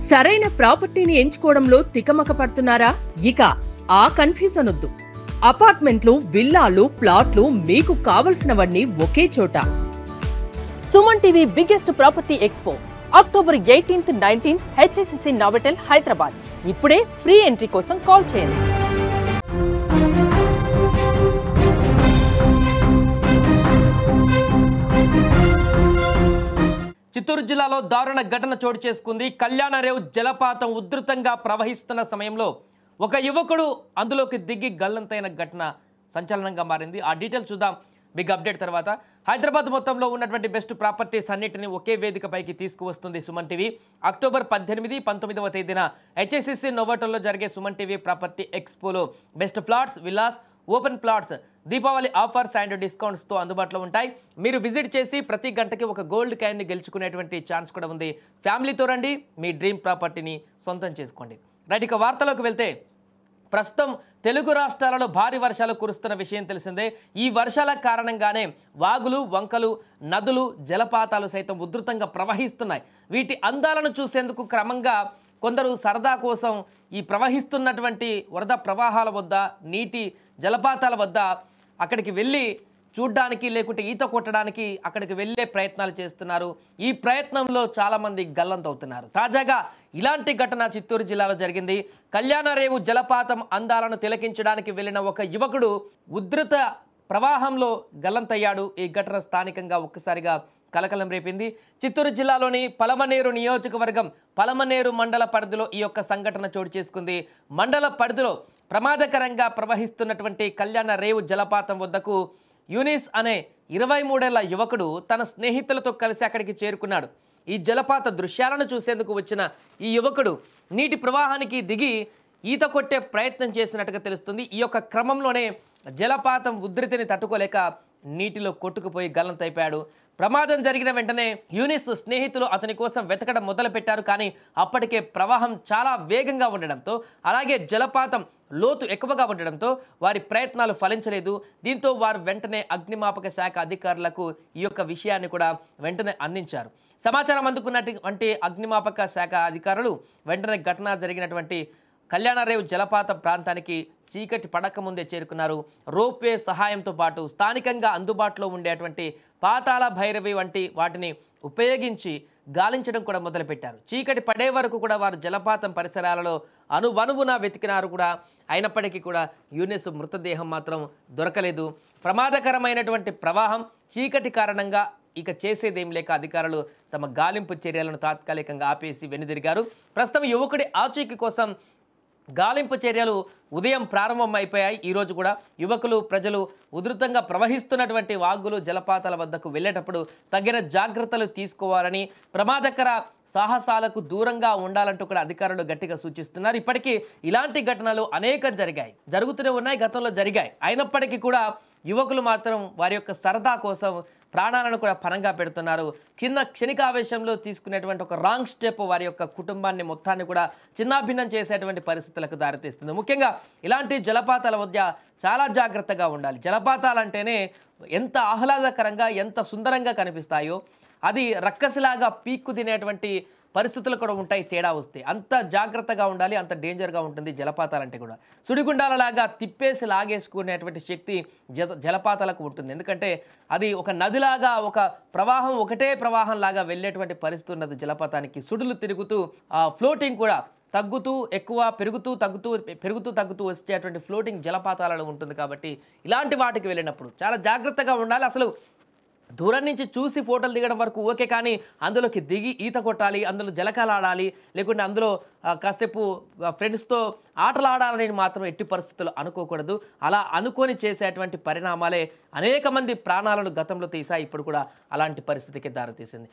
సరైన ప్రాపర్టీని ఎంచుకోవడంలో తికమక పడుతున్నారా? ఇక ఆ కన్ఫ్యూజన్ వద్దు. అపార్ట్మెంట్లు, విల్లాలు, ప్లాట్లు మీకు కావలసినవన్నీ ఒకే చోట. Suman TV biggest property expo October 18th, 19th HSCC Novotel Hyderabad. ఇప్పుడే ఫ్రీ ఎంట్రీ కోసం కాల్ చేయండి. చిత్తూరు జిల్లాలో దారుణ ఘటన చోటు చేసుకుంది. కళ్యాణరేవు జలపాతం ఉధృతంగా ప్రవహిస్తున్న సమయంలో ఒక యువకుడు అందులోకి దిగి గల్లంతైన ఘటన సంచలనంగా మారింది. ఆ డీటెయిల్స్ చూద్దాం బిగ్ అప్డేట్ తర్వాత. హైదరాబాద్ మొత్తంలో ఉన్నటువంటి బెస్ట్ ప్రాపర్టీస్ అన్నిటిని ఒకే వేదికపైకి తీసుకువస్తుంది సుమన్ టీవీ. అక్టోబర్ 18, 19వ తేదీన హెచ్ఎస్సిసి నోవోటెల్లో జరిగే సుమన్ టీవీ ప్రాపర్టీ ఎక్స్పోలో best flats, villas, open plots Deepavali offers and డిస్కౌంట్స్తో అందుబాటులో ఉంటాయి. మీరు విజిట్ చేసి ప్రతి గంటకి ఒక గోల్డ్ కాయిన్ని గెలుచుకునేటువంటి ఛాన్స్ కూడా ఉంది. ఫ్యామిలీతో రండి, మీ డ్రీమ్ ప్రాపర్టీని సొంతం చేసుకోండి. రైట్, ఇక వార్తలోకి వెళ్తే ప్రస్తుతం తెలుగు రాష్ట్రాలలో భారీ వర్షాలు కురుస్తున్న విషయం తెలిసిందే. ఈ వర్షాల కారణంగానే వాగులు, వంకలు, నదులు, జలపాతాలు సైతం ఉధృతంగా ప్రవహిస్తున్నాయి. వీటి అందాలను చూసేందుకు క్రమంగా కొందరు సరదా కోసం ఈ ప్రవహిస్తున్నటువంటి వరద ప్రవాహాల వద్ద, నీటి జలపాతాల వద్ద అక్కడికి వెళ్ళి చూడ్డానికి, లేకుంటే ఈత కొట్టడానికి అక్కడికి వెళ్ళే ప్రయత్నాలు చేస్తున్నారు. ఈ ప్రయత్నంలో చాలామంది గల్లంతవుతున్నారు. తాజాగా ఇలాంటి ఘటన చిత్తూరు జిల్లాలో జరిగింది. కళ్యాణరేవు జలపాతం అందాలను తిలకించడానికి వెళ్ళిన ఒక యువకుడు ఉధృత ప్రవాహంలో గల్లంతయ్యాడు. ఈ ఘటన స్థానికంగా ఒక్కసారిగా కలకలం రేపింది. చిత్తూరు జిల్లాలోని పలమనేరు నియోజకవర్గం పలమనేరు మండల పరిధిలో ఈ యొక్క సంఘటన చోటు చేసుకుంది. మండల పరిధిలో ప్రమాదకరంగా ప్రవహిస్తున్నటువంటి కళ్యాణరేవు జలపాతం వద్దకు యూనిస్ అనే 23 ఏళ్ల యువకుడు తన స్నేహితులతో కలిసి అక్కడికి చేరుకున్నాడు. ఈ జలపాత దృశ్యాలను చూసేందుకు వచ్చిన ఈ యువకుడు నీటి ప్రవాహానికి దిగి ఈత కొట్టే ప్రయత్నం చేసినట్టుగా తెలుస్తుంది. ఈ యొక్క క్రమంలోనే జలపాతం ఉధృతిని తట్టుకోలేక నీటిలో కొట్టుకుపోయి గల్లంతైపోయాడు. ప్రమాదం జరిగిన వెంటనే యూనిస్ స్నేహితులు అతని కోసం వెతకడం మొదలుపెట్టారు. కానీ అప్పటికే ప్రవాహం చాలా వేగంగా ఉండడంతో, అలాగే జలపాతం లోతు ఎక్కువగా ఉండడంతో వారి ప్రయత్నాలు ఫలించలేదు. దీంతో వారు వెంటనే అగ్నిమాపక శాఖ అధికారులకు ఈ యొక్క విషయాన్ని కూడా వెంటనే అందించారు. సమాచారం అందుకున్నటువంటి అగ్నిమాపక శాఖ అధికారులు వెంటనే ఘటన జరిగినటువంటి కళ్యాణరేవు జలపాతం ప్రాంతానికి చీకటి పడకముందే చేరుకున్నారు. రోప్వే సహాయంతో పాటు స్థానికంగా అందుబాటులో ఉండేటువంటి పాతాళ భైరవి వంటి వాటిని ఉపయోగించి గాలించడం కూడా మొదలుపెట్టారు. చీకటి పడే వరకు కూడా వారు జలపాతం పరిసరాలలో అనువనువున వెతికినారు కూడా. అయినప్పటికీ కూడా యూనిస్ మృతదేహం మాత్రం దొరకలేదు. ప్రమాదకరమైనటువంటి ప్రవాహం, చీకటి కారణంగా ఇక చేసేదేం లేక అధికారులు తమ గాలింపు చర్యలను తాత్కాలికంగా ఆపేసి వెనుదిరిగారు. ప్రస్తుతం యువకుడి ఆచూకీ కోసం గాలింపు చర్యలు ఉదయం ప్రారంభం అయిపోయాయి. ఈరోజు కూడా యువకులు, ప్రజలు ఉధృతంగా ప్రవహిస్తున్నటువంటి వాగులు, జలపాతాల వద్దకు వెళ్ళేటప్పుడు తగిన జాగ్రత్తలు తీసుకోవాలని, ప్రమాదకర సాహసాలకు దూరంగా ఉండాలంటూ కూడా అధికారులు గట్టిగా సూచిస్తున్నారు. ఇప్పటికీ ఇలాంటి ఘటనలు అనేకం జరుగుతూనే ఉన్నాయి, గతంలో జరిగాయి. అయినప్పటికీ కూడా యువకులు మాత్రం వారి యొక్క సరదా కోసం ప్రాణాలను కూడా పణంగా పెడుతున్నారు. చిన్న క్షణికావేశంలో తీసుకునేటువంటి ఒక రాంగ్ స్టెప్ వారి యొక్క కుటుంబాన్ని మొత్తాన్ని కూడా చిన్నాభిన్నం చేసేటువంటి పరిస్థితులకు దారితీస్తుంది. ముఖ్యంగా ఇలాంటి జలపాతాల వద్ద చాలా జాగ్రత్తగా ఉండాలి. జలపాతాలంటేనే ఎంత ఆహ్లాదకరంగా, ఎంత సుందరంగా కనిపిస్తాయో, అది రక్కసిలాగా పీక్కు తినేటువంటి పరిస్థితులు కూడా ఉంటాయి తేడా వస్తే. అంత జాగ్రత్తగా ఉండాలి, అంత డేంజర్గా ఉంటుంది జలపాతాలంటే కూడా. సుడిగుండాలలాగా తిప్పేసి లాగేసుకునేటువంటి శక్తి జలపాతాలకు ఉంటుంది. ఎందుకంటే అది ఒక నదిలాగా, ఒక ప్రవాహం, ఒకటే ప్రవాహం లాగా వెళ్ళేటువంటి పరిస్థితి ఉన్నది జలపాతానికి. సుడులు తిరుగుతూ ఫ్లోటింగ్ కూడా తగ్గుతూ, ఎక్కువ పెరుగుతూ తగ్గుతూ వచ్చేటువంటి ఫ్లోటింగ్ జలపాతాలలో ఉంటుంది. కాబట్టి ఇలాంటి వాటికి వెళ్ళినప్పుడు చాలా జాగ్రత్తగా ఉండాలి. అసలు దూరం నుంచి చూసి ఫోటోలు దిగడం వరకు ఓకే, కానీ అందులోకి దిగి ఈత కొట్టాలి, అందులో జలకాలు ఆడాలి, లేకుంటే అందులో కాసేపు ఫ్రెండ్స్తో ఆటలు ఆడాలని మాత్రం ఎట్టి పరిస్థితుల్లో అనుకోకూడదు. అలా అనుకొని చేసేటువంటి పరిణామాలే అనేక మంది ప్రాణాలను గతంలో తీసాయి. ఇప్పుడు కూడా అలాంటి పరిస్థితికి దారితీసింది.